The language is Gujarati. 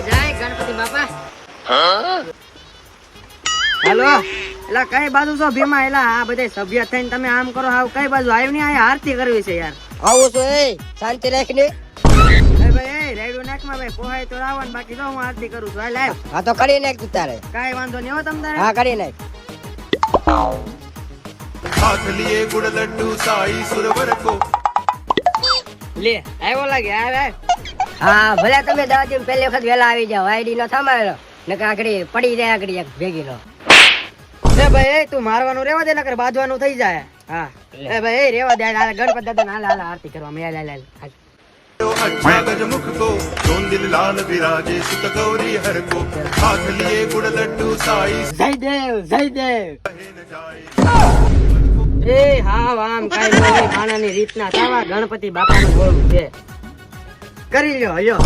જય ગણપતિ બાપા. હાલો એલા કઈ બાજુ છો ભીમા? એલા આ બધા સભ્ય થઈને તમે આમ કરો, હાવ કઈ બાજુ આવ્યું ને? આ આરતી કરવી છે યાર. આવું છું એ શાંતિ રાખીને. એ ભાઈ એ રેડિયો નાખમાં ભાઈ પોહાય તો રાવણ, બાકી તો હું આરતી કરું છું. હાલ હાલ. હા તો કરી નાખ તું તારે. કાઈ વાંધો નહીં હો તમ તારે. હા કરી નાખ. हाथ लिए गुड़ लड्डू साई सुरवर को લે આવ્યો લાગે. આવ હા ભલે તમે 10 દિન પહેલી વખત વેલા આવી જાવ. આઈડી નો થમાયેલો નકર આગળ પડી જાય આગળ એક ભેગી નો. એ ભાઈ એ તું મારવાનું રેવા દે, નકર બાજવાનું થઈ જાય. હા એ ભાઈ એ રેવા દે. હાલ ગણપતિ દાદા હાલ હાલ આરતી કરવા મે. હાલ હાલ હાલ. अच्छा गज मुख को चोंदिल लाल विराजे सुत गौरी हर को हाथ लिए गुड़ लड्डू साई જયદેવ જયદેવ. बहन जाए એ હા આમ કાઈ નહીં, માણાની રીતના તાવા ગણપતિ બાપાનું બોલવું છે. કરી લ્યો હયો.